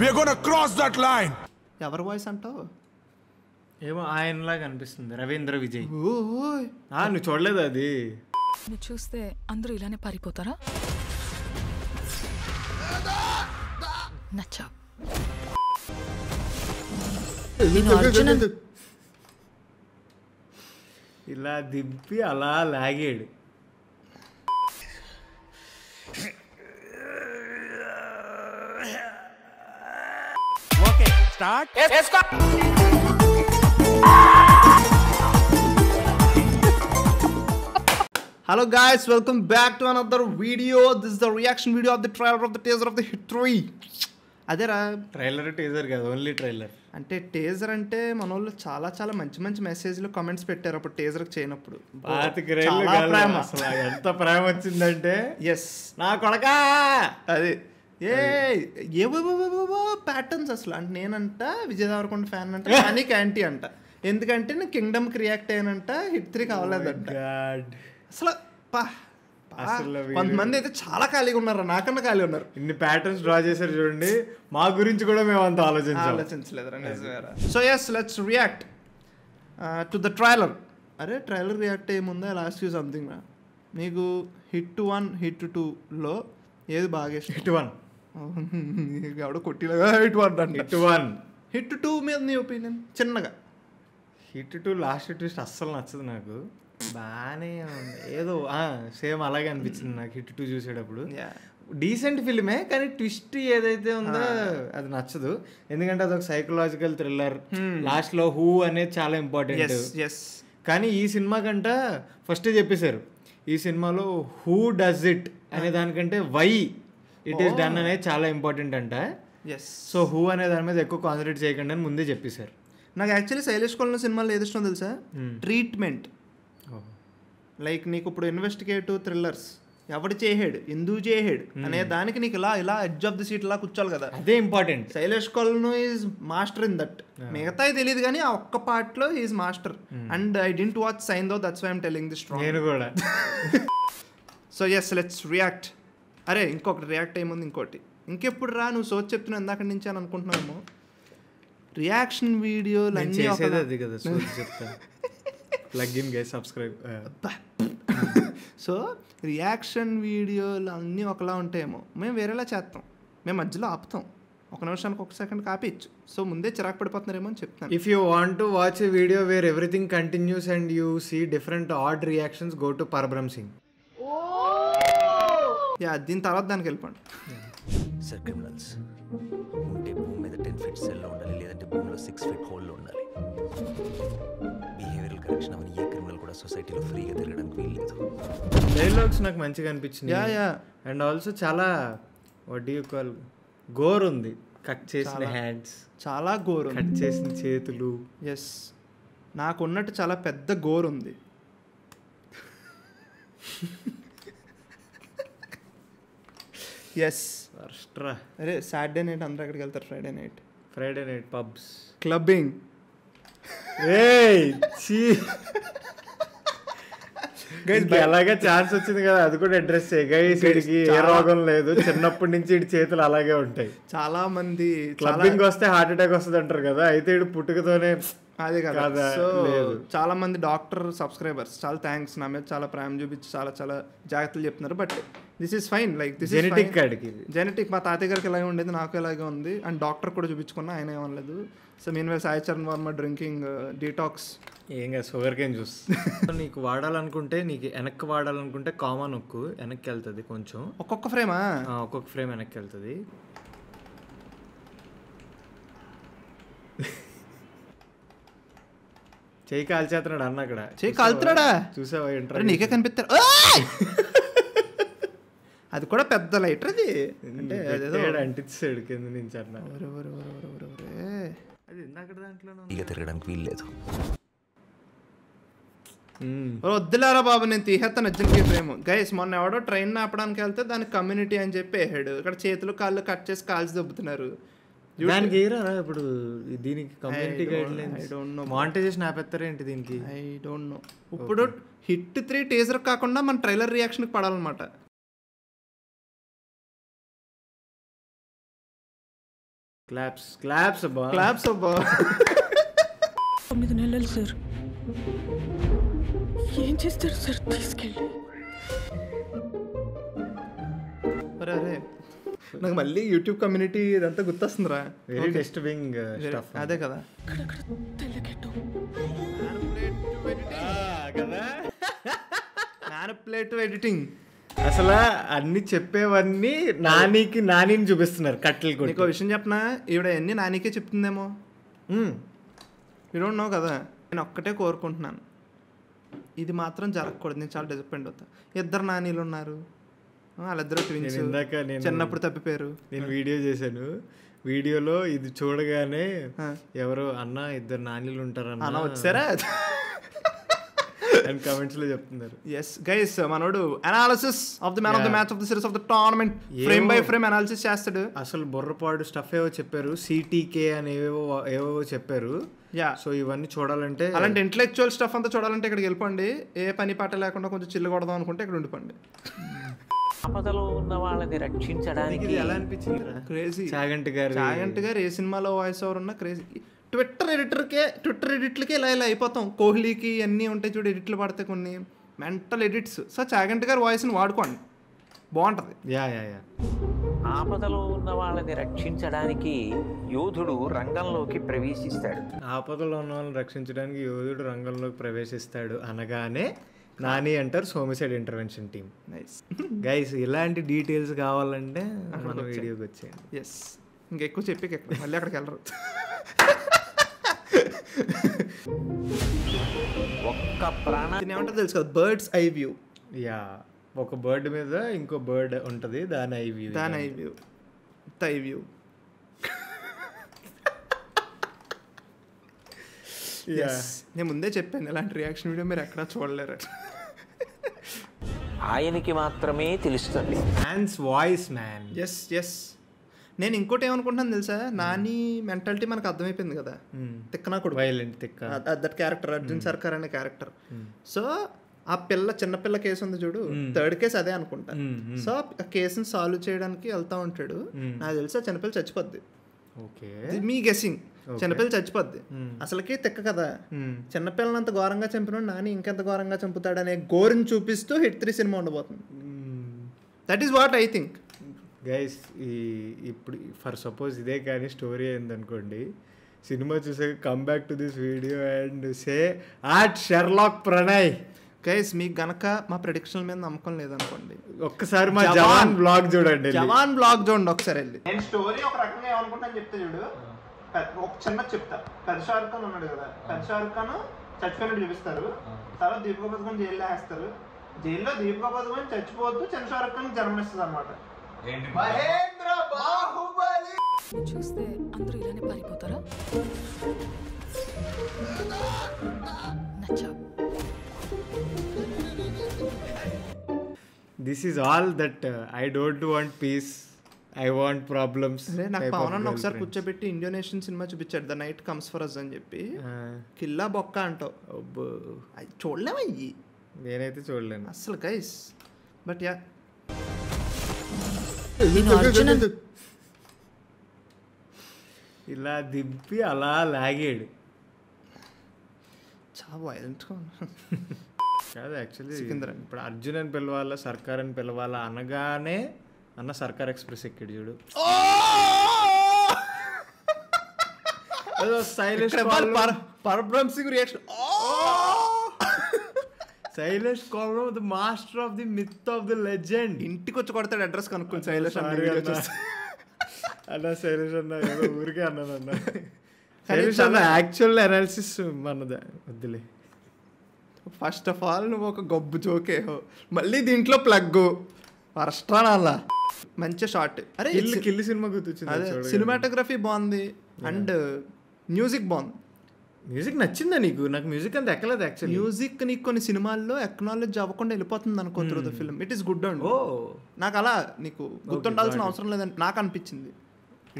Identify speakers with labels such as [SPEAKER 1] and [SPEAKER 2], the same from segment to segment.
[SPEAKER 1] We are gonna cross that line.
[SPEAKER 2] ఎవరి voice అంటావు?
[SPEAKER 3] ఏమో ఆయనలాగా అనిపిస్తుంది, రవీంద్ర విజయ్.
[SPEAKER 2] ఓయ్
[SPEAKER 3] నువ్వు చూడలేదు అది?
[SPEAKER 4] నువ్వు చూస్తే అందరూ ఇలానే పారిపోతారా? నచ్చా
[SPEAKER 3] ఇలా దింపి అలా లాగాడు.
[SPEAKER 1] Okay, start. Let's go.
[SPEAKER 2] Hello guys, welcome back to another video. This is the reaction video of the trailer of the teaser of the Hit 3. అదేరా
[SPEAKER 3] ట్రైలర్ టీజర్ కాదు, ఓన్లీ ట్రైలర్.
[SPEAKER 2] అంటే టేజర్ అంటే మన వాళ్ళు చాలా చాలా మంచి మంచి మెసేజ్లు కామెంట్స్ పెట్టారు అప్పుడు టేజర్కి చేయనప్పుడు.
[SPEAKER 3] ఎంత ప్రేమ వచ్చిందంటే
[SPEAKER 2] ఎస్
[SPEAKER 3] నా కొడకా
[SPEAKER 2] అది ఏవో ప్యాటర్న్స్ అసలు. అంటే నేనంట విజయ్ దేవరకొండ ఫ్యాన్ అంట, కానీ క్యాంటీ అంట. ఎందుకంటే నేను కింగ్డమ్కి రియాక్ట్ అయ్యానంట, హిట్ 3 కావలేదంట. అసలు కొంతమంది అయితే చాలా ఖాళీగా ఉన్నారు, నాకన్నా ఖాళీ ఉన్నారు.
[SPEAKER 3] ఇన్ని ప్యాటర్న్స్ డ్రా చేశారు చూడండి. మా గురించి కూడా మేము అంత
[SPEAKER 2] ఆలోచించలేదు. So yes, let's react to the trailer. అరే ట్రైలర్ రియాక్ట్ అయ్యే ముందే లాస్ట్ యూ సంథింగ్ రా. మీకు హిట్ 1 హిట్ 2లో ఏది బాగా ఇష్టం?
[SPEAKER 3] హిట్ 1
[SPEAKER 2] ఎవడో కొట్టిలాగా హిట్ 1 అంటే. హిట్ 2 మీద నీ ఒపీనియన్ చిన్నగా?
[SPEAKER 3] హిట్ 2 లాస్ట్ ట్విస్ట్ అస్సలు నచ్చదు నాకు. బాగానే ఏదో సేమ్ అలాగే అనిపించింది నాకు హిట్ 2 చూసేటప్పుడు. డీసెంట్ ఫిల్మే, కానీ ట్విస్ట్ ఏదైతే ఉందో అది నచ్చదు. ఎందుకంటే అదొక సైకలాజికల్ థ్రిల్లర్. లాస్ట్ లో హూ అనేది చాలా ఇంపార్టెంట్. కానీ ఈ సినిమా కంట ఫస్ట్ చెప్పేశారు, ఈ సినిమాలో హూ డస్ ఇట్ అనే దానికంటే వై ఇట్ ఈస్ డన్ అనేది చాలా ఇంపార్టెంట్ అంట. సో హూ అనే దాని మీద ఎక్కువ కాన్సన్ట్రేట్ చేయకండి అని ముందే చెప్పేశారు.
[SPEAKER 2] నాకు యాక్చువల్లీ శైలేష్ కొలన సినిమాలో ఏది ఇష్టం తెలుసా? ట్రీట్మెంట్. లైక్ నీకు ఇప్పుడు ఇన్వెస్టిగేటివ్ థ్రిల్లర్స్ ఎవడు చేసాడు, ఎందుకు చేసాడు అనే దానికి నీకు ఇలా ఇలా ఎడ్జ్ ఆఫ్ ది సీట్ ఇలా కూర్చోాలి కదా,
[SPEAKER 3] అదే ఇంపార్టెంట్.
[SPEAKER 2] శైలేష్ కొలను ఈజ్ మాస్టర్ ఇన్ దట్. మిగతా తెలియదు కానీ ఆ ఒక్క పార్ట్ లో is master. And I didn't watch sign though, that's why I'm telling this strong.
[SPEAKER 3] నేను కూడా.
[SPEAKER 2] So yes, let's react. అరే ఇంకొకటి రియాక్ట్ అయ్యే ముందు ఇంకోటి. ఇంకెప్పుడు రా నువ్వు సోచ్ చెప్తున్నావు ఇందాక నుంచి అని అనుకుంటున్నామో. రియాక్షన్ వీడియోలు అన్నీ
[SPEAKER 3] అది కదా చెప్తాను. Plug in guys, subscribe.
[SPEAKER 2] So reaction వీడియోలు అన్నీ ఒకలా ఉంటాయేమో, మేము వేరేలా చేస్తాం, మేము మధ్యలో ఆపుతాం, ఒక నిమిషానికి ఒక సెకండ్ కాపీచ్చు. సో ముందే చిరాకు పడిపోతున్నారేమో అని చెప్తాను.
[SPEAKER 3] If you want to watch a video where everything continues and you see different ad reactions, go to Parabrahma Singh.
[SPEAKER 2] దీని తర్వాత దానికి వెళ్ళిపోండి.
[SPEAKER 5] సార్ క్రిమినల్స్ ఉంటే భూమి మీద 10 feet సెల్లో ఉండాలి, లేదంటే భూమిలో 6 feet హోల్లో ఉండాలి. బిహేవియరల్ కరెక్షన్ అవన్నీ ఏ క్రిమినల్ కూడా సొసైటీలో ఫ్రీగా తిరగడానికి వీల్లేదు.
[SPEAKER 3] డైలాగ్స్ నాకు మంచిగా అనిపించింది. అండ్ ఆల్సో చాలా what do you call gore ఉంది. కట్ చేసిన హ్యాండ్స్,
[SPEAKER 2] చాలా గోర్,
[SPEAKER 3] కట్ చేసిన చేతులు.
[SPEAKER 2] ఎస్, నాకున్నట్టు చాలా పెద్ద గోర్ ఉంది. ఎస్. అరే సాటర్డే నైట్ అందరూ ఎక్కడికి వెళ్తారు? Friday night pubs, clubbing.
[SPEAKER 3] అలాగే ఛాన్స్ వచ్చింది కదా, అది కూడా అడ్రస్ చేయి గైస్. వీడికి ఏ రోగం లేదు, చిన్నప్పటి నుంచి వీడి చేతులు అలాగే ఉంటాయి.
[SPEAKER 2] చాలా మంది
[SPEAKER 3] క్లబ్బింగ్ వస్తే హార్ట్ అటాక్ వస్తుంది అంటారు కదా, అయితే వీడు పుట్టుకతోనే
[SPEAKER 2] అదే కదా. సో చాలా మంది డాక్టర్ సబ్స్క్రైబర్స్ చాలా థ్యాంక్స్, నా మీద చాలా ప్రేమ చూపించి చాలా చాలా జాగ్రత్తలు చెప్తున్నారు. But this is fine, like this
[SPEAKER 3] genetic.
[SPEAKER 2] Genetic మా తాతయ్య గారికి ఇలాగే ఉండేది, నాకు ఇలాగే ఉంది. అండ్ డాక్టర్ కూడా చూపించుకున్నా, ఆయన ఏమనలేదు. సో మీన్ వే సాయి చరణ్ వర్మ డ్రింకింగ్ డీటాక్స్.
[SPEAKER 3] ఏం కాదు, షుగర్ కేన్ జ్యూస్. నీకు వాడాలనుకుంటే, నీకు వెనక్కి వాడాలనుకుంటే కామన్ నొక్కు, వెనక్కి వెళ్తుంది కొంచెం.
[SPEAKER 2] ఒక్కొక్క ఫ్రేమా?
[SPEAKER 3] ఒక్కొక్క ఫ్రేమ్ వెనక్కి వెళ్తుంది. చెయ్యి కాల్చేస్తున్నాడు అన్న అక్కడ.
[SPEAKER 2] చెయ్యి కాల్తున్నాడా?
[SPEAKER 3] చూసావా?
[SPEAKER 2] నీకే కనిపిస్తారు. అది కూడా పెద్ద లైటర్, అది అంటే
[SPEAKER 3] అంటిస్తాడు కింద నుంచి అన్న. అది ఇందాక దాంట్లో
[SPEAKER 5] ఇక తిరగడానికి వీల్లేదు.
[SPEAKER 2] వద్దులేరా బాబు, నేను తీసేస్తాను అర్జున్కి ఫ్రేమ్. గైస్ మొన్న ఎవడో ట్రైన్ ఆపడానికి వెళ్తే దానికి కమ్యూనిటీ అని చెప్పి వేసాడు. ఇక్కడ చేతులు కాళ్ళు కట్ చేసి కాల్చి దొబ్బుతున్నారు.
[SPEAKER 3] దానికి ఇప్పుడు దీనికి కమ్యూనిటీ గైడ్లైన్స్ మానిటైజేషన్ ఆపేస్తారా ఏంటి దీనికి?
[SPEAKER 2] I don't know. ఇప్పుడు హిట్ 3 టీజర్ కాకుండా మన ట్రైలర్ రియాక్షన్కి పడాలన్నమాట.
[SPEAKER 3] క్లాప్స్ అబ్బా.
[SPEAKER 2] క్లాప్స్ అబ్బా.
[SPEAKER 4] 9 నెలలు సార్. ఏం చేస్తారు సార్ తీసుకెళ్ళి?
[SPEAKER 2] అరే నాకు మళ్ళీ యూట్యూబ్ కమ్యూనిటీ ఇదంతా గుర్తొస్తుందిరా.
[SPEAKER 3] Very disturbing stuff.
[SPEAKER 2] అదే కదా
[SPEAKER 4] అక్కడక్కడ తెల్లకెట్టు.
[SPEAKER 2] Manipulative editing.
[SPEAKER 3] అసలు అన్ని చెప్పేవన్నీ నానిని చూపిస్తున్నారు కట్టెలు కొట్టి.
[SPEAKER 2] నీకు విషయం చెప్పనా, ఈవిడ అన్ని నానికే చెప్తుందేమో. యూ డోంట్ నో కదా. నేను ఒక్కటే కోరుకుంటున్నాను, ఇది మాత్రం జరగకూడదు. నేను చాలా డిసప్పాయింట్ అవుతా. 2 నానీలు ఉన్నారు, వాళ్ళిద్దరు ట్విన్స్. చిన్నప్పుడు తప్పిపోయారు.
[SPEAKER 3] నేను వీడియో చేశాను, వీడియోలో ఇది చూడగానే ఎవరో అన్న 2 నానీలు ఉంటారన్న
[SPEAKER 2] వచ్చారా
[SPEAKER 3] అని కామెంట్స్ లో చెప్తున్నారు.
[SPEAKER 2] ఎస్ గైస్, మనోడు analysis of the man of the match of the series of the tournament frame by frame analysis చేస్తాడు.
[SPEAKER 3] అసలు బుర్రపాడు స్టఫ్ ఏవో చెప్పారు, సిటీకే అని ఏవో చెప్పారు. సో ఇవన్నీ చూడాలంటే,
[SPEAKER 2] అలాంటి ఇంటలెక్చువల్ స్టఫ్ అంతా చూడాలంటే ఇక్కడికి వెళ్ళిపోండి. ఏ పని పాట లేకుండా కొంచెం చిల్లు కొడదాం అనుకుంటే ఇక్కడ ఉండిపోండి.
[SPEAKER 5] ఆపదలో ఉన్న వాళ్ళని రక్షించడానికి
[SPEAKER 3] ఎలా అనిపించింది?
[SPEAKER 2] క్రేజీ.
[SPEAKER 3] చాగంటి గారు ఏ
[SPEAKER 2] సినిమాలో వాయిస్ ఓవర్ ఉన్నా క్రేజీ. ట్విట్టర్ ఎడిట్లకే ఇలా అయిపోతాం. కోహ్లీకి అన్నీ ఉంటాయి చూడు, ఎడిట్లు పడితే కొన్ని మెంటల్ ఎడిట్స్. సో చాగంటి గారి వాయిస్ని వాడుకోండి, బాగుంటుంది.
[SPEAKER 3] యా
[SPEAKER 5] ఆపదలో ఉన్న వాళ్ళని రక్షించడానికి యోధుడు రంగంలోకి ప్రవేశిస్తాడు.
[SPEAKER 3] ఆపదలో ఉన్న వాళ్ళని రక్షించడానికి యోధుడు రంగంలోకి ప్రవేశిస్తాడు అనగానే నాని అంటారు సోమిసైడ్ ఇంటర్వెన్షన్ టీమ్.
[SPEAKER 2] నైస్
[SPEAKER 3] గైస్, ఇలాంటి డీటెయిల్స్ కావాలంటే మన వీడియోకి వచ్చేయండి.
[SPEAKER 2] ఎస్, ఇంకెక్కువ చెప్పి మళ్ళీ అక్కడికి వెళ్ళరు.
[SPEAKER 5] ఒక్క ప్రాణాన్ని
[SPEAKER 2] ఏమంటారు తెలుసు కదా, బర్డ్స్ ఐ వ్యూ.
[SPEAKER 3] యా, ఒక బర్డ్ మీద ఇంకో బర్డ్ ఉంటుంది, దాని ఐ వ్యూ.
[SPEAKER 2] Eye view. నేను ముందే చెప్పాను, ఇలాంటి రియాక్షన్ వీడియో మీరు ఎక్కడా చూడలేరు.
[SPEAKER 5] ఆయనకి మాత్రమే తెలుస్తుంది.
[SPEAKER 3] Man's voice man.
[SPEAKER 2] ఎస్. నేను ఇంకోటి ఏమనుకుంటున్నాను తెలుసా, నాని మెంటాలిటీ మనకు అర్థమైపోయింది కదా. తిక్కనాకుడు,
[SPEAKER 3] వైలెంట్ తిక్క,
[SPEAKER 2] దట్ క్యారెక్టర్ అర్జున్ సర్కార్ అనే క్యారెక్టర్. సో ఆ చిన్నపిల్ల కేసు ఉంది చూడు, 3rd కేసు అదే అనుకుంటా. సో ఆ కేసుని సాల్వ్ చేయడానికి వెళ్తా ఉంటాడు. నాకు తెలిసి ఆ చిన్నపిల్ల చచ్చిపోద్ది. మీ గెస్సింగ్, చిన్నపిల్ల చచ్చిపోద్ది. అసలుకి తిక్క కదా, చిన్నపిల్లని అంత ఘోరంగా చంపినాడు, నాని ఇంకెంత ఘోరంగా చంపుతాడనే గోరుని చూపిస్తూ హిట్ 3 సినిమా ఉండబోతుంది. That is what I think.
[SPEAKER 3] Guys, ఇప్పుడు ఫర్ సపోజ్ ఇదే కానీ స్టోరీ అయిందనుకోండి, సినిమా చూసాక come back to this video and say at Sherlock Pranay.
[SPEAKER 2] Guys, మీకు గనక మా ప్రెడిక్షన్ మీద నమ్మకం లేదనుకోండి,
[SPEAKER 3] ఒక్కసారి మా జవాన్ బ్లాగ్ చూడండి.
[SPEAKER 2] జవాన్ బ్లాగ్ చూడండి ఒకసారి వెళ్ళి. నేను స్టోరీ ఒక రకంగా ఏమనుకుంటాను చెప్తే చూడు, ఒక చిన్న చెప్తా. పెద్ద షారుఖ్ ఖాన్ ఉన్నాడు కదా, పెద్ద షారుఖ్ ఖాన్ చచ్చిపోయినట్టు చూపిస్తారు. తర్వాత దీపికా పదుకొని జైల్లో వేస్తారు. జైల్లో దీపికా పదుకొని చచ్చిపోతూ చిన్న షారుఖ్ ఖాన్ జన్మనిస్తుంది అనమాట.
[SPEAKER 4] చూస్తే అందరూ ఇలానే పారిపోతారా? నచ్చా.
[SPEAKER 3] This is all that I don't want peace, I want problems.
[SPEAKER 2] నాకు పవన్ అన్న ఒకసారి కూర్చోబెట్టి ఇండోనేషియన్ సినిమా చూపించాడు, the night comes for us అని చెప్పి. కిల్లా బొక్క అంటావు, చూడలేమయ్యి.
[SPEAKER 3] నేనైతే చూడలేను
[SPEAKER 2] అసలు గైస్. బట్ యా,
[SPEAKER 3] ఇలా దింపి అలా లాగాడు.
[SPEAKER 2] చాలా వైలెంట్గా
[SPEAKER 3] కాదు యాక్చువల్లీ, ఇప్పుడు అర్జున్ అని పిలవాలా, సర్కార్ అని పిలవాలా అనగానే అన్న సర్కార్ ఎక్స్ప్రెస్ ఎక్కాడు చూడు.
[SPEAKER 2] పరబ్రహ్మ Singh reaction.
[SPEAKER 3] Shailesh cobra, the master of the myth of the legend.
[SPEAKER 2] ఇంటికి వచ్చి కొడతాడు అడ్రస్ కనుక్కొని శైలేష్
[SPEAKER 3] అన్న. శైలేష్ అన్న ఏదో ఊరికే అన్నాను అన్న. శైలేష్ అన్న యాక్చువల్ అనాలిసిస్ మనదే, వద్దులే.
[SPEAKER 2] ఫస్ట్ ఆఫ్ ఆల్ నువ్వు ఒక గొబ్బు జోకేహో, మళ్ళీ దీంట్లో ప్లగ్ వర్స్ట్రానల్లా. మంచి షార్ట్. అరే
[SPEAKER 3] కిల్లి సినిమా గుర్తొచ్చింది.
[SPEAKER 2] సినిమాటోగ్రఫీ బాగుంది అండ్ మ్యూజిక్ బాగుంది.
[SPEAKER 3] మ్యూజిక్ నచ్చిందా నీకు? నాకు మ్యూజిక్ అంత ఎక్కలేదు యాక్చువల్లీ.
[SPEAKER 2] మ్యూజిక్ నీకు కొన్ని సినిమాల్లో ఎక్నాలెడ్జ్ అవ్వకుండా వెళ్ళిపోతుంది అనుకో through the film. It is good and నాకు అలా నీకు గుర్తుండాల్సిన అవసరం లేదని నాకు అనిపించింది.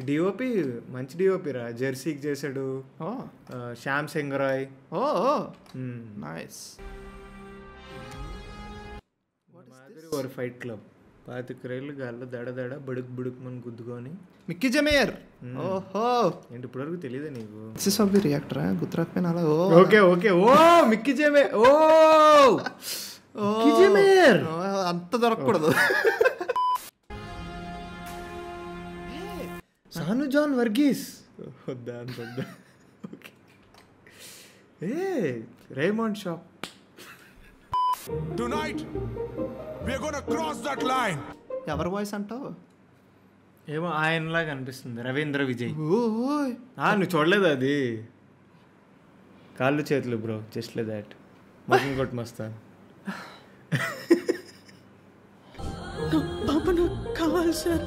[SPEAKER 3] డిఓపి మంచి డిఓపి రా, జెర్సీకి చేశాడు, Shyam Singha Roy.
[SPEAKER 2] Nice.
[SPEAKER 3] Fight club 25 రైళ్ళు గాల్లో దడ బుడుక్ బుడుక్ మన గుద్దుకొని.
[SPEAKER 2] మిక్కీ జమేర్. ఓహో
[SPEAKER 3] ఏంటి ఇప్పటివరకు తెలియదా నీకు?
[SPEAKER 2] దిస్ ఆఫ్ ది రియాక్టరా గుర్తురాకపోయినా అలా.
[SPEAKER 3] ఓకే ఓ మిక్కీ జమేర్. ఓ మిక్కీ జమేర్
[SPEAKER 2] అంత దొరకకూడదు.
[SPEAKER 3] సాను జాన్ వర్గీస్ వద్దా అంత వద్దా. Okay Raymond shop.
[SPEAKER 1] Tonight, we're gonna cross that line.
[SPEAKER 2] ఎవరి వాయిస్ అంటావు?
[SPEAKER 3] ఏమో ఆయనలాగా అనిపిస్తుంది, రవీంద్ర విజయ్.
[SPEAKER 2] ఓయ్
[SPEAKER 3] నువ్వు చూడలేదు అది? కాళ్ళు చేతులు బ్రో, జస్ట్ లైక్ దాట్. మొత్తం కొట్టి మస్తాను.
[SPEAKER 4] పాప నాకు కావాలి సార్.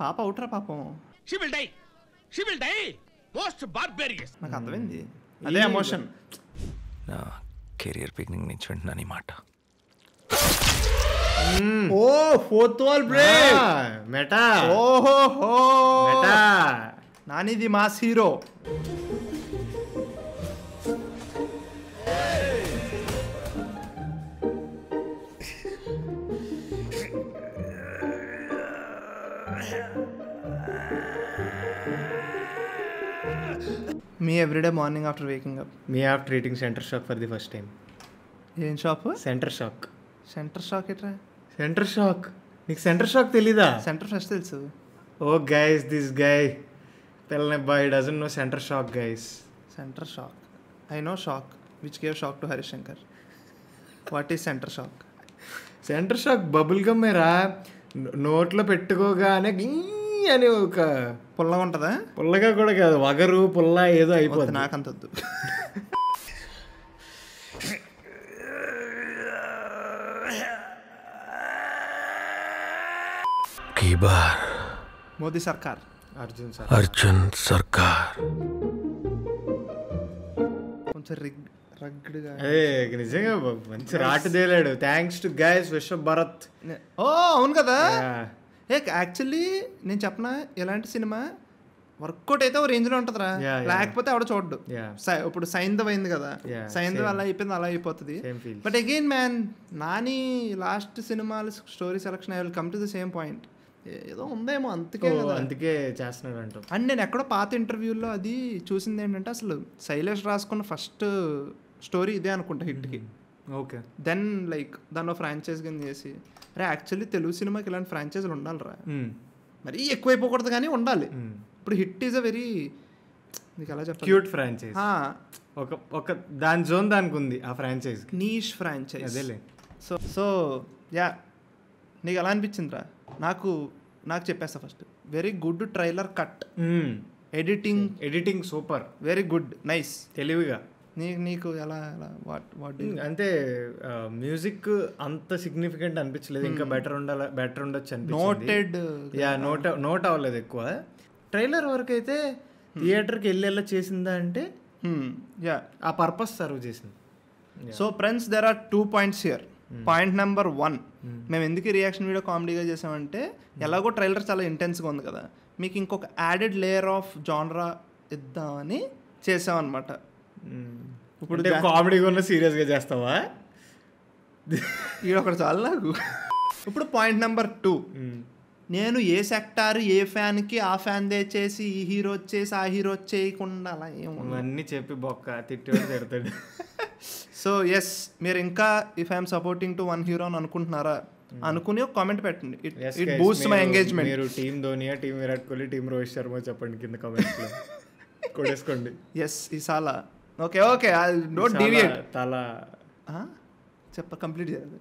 [SPEAKER 2] పాప అవుట్రా పాపం.
[SPEAKER 1] She will die. She will die. Most barbarious.
[SPEAKER 2] నాకు అర్థమైంది, అదే ఎమోషన్.
[SPEAKER 5] నా కెరియర్ బిగినింగ్ నుంచి వింటున్నాను ఈ మాట.
[SPEAKER 2] Oh fourth wall break.
[SPEAKER 3] Meta.
[SPEAKER 2] ఓహో
[SPEAKER 3] మెటా.
[SPEAKER 2] నానిది mass hero. Me everyday morning after waking up.
[SPEAKER 3] Me after eating center shock for the first time.
[SPEAKER 2] ఏం shop?
[SPEAKER 3] Center shock.
[SPEAKER 2] Center shock ఎట్రా?
[SPEAKER 3] Center shock నీకు center shock తెలీదా?
[SPEAKER 2] Center fresh తెలుసు.
[SPEAKER 3] Oh guys, this guy పిల్లనబ్బా, he doesn't know center shock guys.
[SPEAKER 2] Center shock, I know shock which gave shock to Harishankar. What is center shock?
[SPEAKER 3] Center shock bubble గమ్మేరా, నోట్లో పెట్టుకోగానే అని ఒక
[SPEAKER 2] పుల్లగా ఉంటుందా?
[SPEAKER 3] పుల్లగా కూడా కాదు, వగరు పుల్ల ఏదో అయిపోతుంది.
[SPEAKER 2] నాకంత వద్దు. మోదీ సర్కార్.
[SPEAKER 5] అర్జున్ సర్కార్.
[SPEAKER 2] కొంచెం రగ్డ్గా.
[SPEAKER 3] అదే నిజంగా మంచి రాటు తేలాడు. థ్యాంక్స్ టు గైస్ విశ్వ భరత్.
[SPEAKER 2] ఓ అవును కదా. యాక్చువల్లీ నేను చెప్పనా, ఇలాంటి సినిమా వర్కౌట్ అయితే ఒక రేంజ్ లో ఉంటుందిరా, లేకపోతే ఆవిడ చూడ్డు. ఇప్పుడు సైంధవ్ అయింది కదా, సైంధవ్ అలా అయిపోయింది, అలా అయిపోతుంది. But again man, Nani last సినిమాలు story selection I will come to the same point. ఏదో ఉందేమో అందుకే
[SPEAKER 3] చేస్తున్నాడు అంట.
[SPEAKER 2] అండ్ నేను ఎక్కడో పాత ఇంటర్వ్యూలో అది చూసింది ఏంటంటే, అసలు శైలేష్ రాసుకున్న ఫస్ట్ స్టోరీ ఇదే అనుకుంటా హిట్కి.
[SPEAKER 3] ఓకే.
[SPEAKER 2] దెన్ లైక్ దాన్ని ఫ్రాంచైజ్ కింద చేసి, అరే యాక్చువల్లీ తెలుగు సినిమాకి ఇలాంటి ఫ్రాంచైజీలు ఉండాలిరా, మరీ ఎక్కువైపోకూడదు కానీ ఉండాలి. ఇప్పుడు హిట్ ఈజ్ అ వెరీ, నీకు ఎలా చెప్పాలి,
[SPEAKER 3] క్యూట్ ఫ్రాంచైజ్. ఒక దాని జోన్ దానికి ఉంది ఆ ఫ్రాంచైజ్,
[SPEAKER 2] నీష్ ఫ్రాంచైజ్.
[SPEAKER 3] అదేలే.
[SPEAKER 2] సో యా, నీకు ఎలా అనిపించిందిరా? నాకు చెప్పేస్తా first, very good trailer cut. Editing super, very good, nice, తెలివిగా. నీకు ఎలా వాట్
[SPEAKER 3] అంటే మ్యూజిక్ అంత సిగ్నిఫికెంట్ అనిపించలేదు, ఇంకా బెటర్ ఉండొచ్చు అనిపించింది. నోట్ అవ్వలేదు ఎక్కువ. ట్రైలర్ వరకు అయితే థియేటర్కి వెళ్ళేలా చేసిందా అంటే యా, ఆ పర్పస్ సర్వ్ చేసింది. So friends, there are 2 points here. Point number 1, మేము ఎందుకు రియాక్షన్ వీడియో కామెడీగా చేసామంటే, ఎలాగో ట్రైలర్ చాలా ఇంటెన్స్గా ఉంది కదా, మీకు ఇంకొక యాడెడ్ లేయర్ ఆఫ్ జానరా ఇద్దామని చేసామన్నమాట. ఇప్పుడు కామెడీగా ఉన్న సీరియస్గా చేస్తావా?
[SPEAKER 2] ఇది ఒకటి చాలు నాకు. ఇప్పుడు పాయింట్ నెంబర్ 2, నేను ఏ సెక్టార్ ఏ ఫ్యాన్కి ఆ ఫ్యాన్ చేసి, ఈ హీరో వచ్చేసి ఆ హీరో చేయకుండా అలా
[SPEAKER 3] ఏమన్నీ చెప్పి బొక్క తిడతాడు.
[SPEAKER 2] సో ఎస్, మీరు ఇంకా if I'm supporting to one hero అని అనుకుంటున్నారా, అనుకుని ఒక కామెంట్ పెట్టండి. It boost my engagement. మీరు టీమ్ ధోనియా, టీమ్ విరాట్ కోహ్లీ, టీమ్ రోహిత్ శర్మ చెప్పండి కింద కామెంట్స్లో, కొట్టేసుకోండి. ఎస్ ఈసాలా. Okay okay, don't deviate. తల కంప్లీట్ చేయాలి.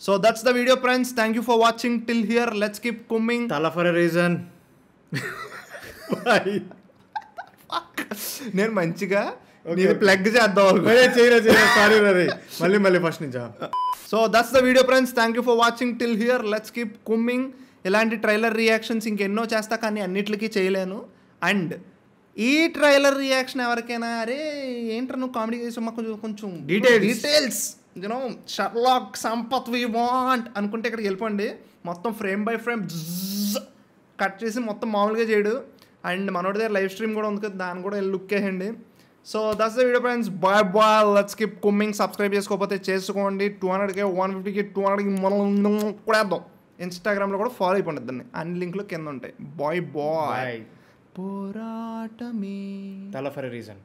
[SPEAKER 2] So that's the video friends, thank you for watching till here. Let's keep కుమ్మింగ్. తల ఫర్ ఎ రీజన్. నేను మంచిగా ప్లగ్ చేద్దాం. మళ్ళీ ఫస్ట్ నుంచి. So that's the video friends, thank you for watching till here. Let's keep కుమ్మింగ్. ఇలాంటి trailer reactions ఇంకెన్నో చేస్తా, కానీ అన్నిటికీ చేయలేను. అండ్ ఈ ట్రైలర్ రియాక్షన్ ఎవరికైనా, అరే ఏంట్రా నువ్వు కామెడీ చేసి మాకు కొంచెం details you know Sherlock Sampath we want అనుకుంటే ఇక్కడికి వెళ్ళిపోండి. మొత్తం ఫ్రేమ్ బై ఫ్రేమ్ కట్ చేసి మొత్తం మామూలుగా చేయడు. అండ్ మనోడి దగ్గర లైవ్ స్ట్రీమ్ కూడా ఉంది కదా, దాన్ని కూడా లుక్ వేయండి. So that's the video friends. Bye bye. Let's keep కుమ్మింగ్. సబ్స్క్రైబ్ చేసుకోకపోతే చేసుకోండి. 200K 150K 200K మనం కొడేద్దాం. ఇన్స్టాగ్రామ్లో కూడా ఫాలో అయిపోండి దాన్ని. అన్ని లింక్లు కింద ఉంటాయి. Bye bye. పోరాటమే
[SPEAKER 3] తల ఫర్ రీజన్.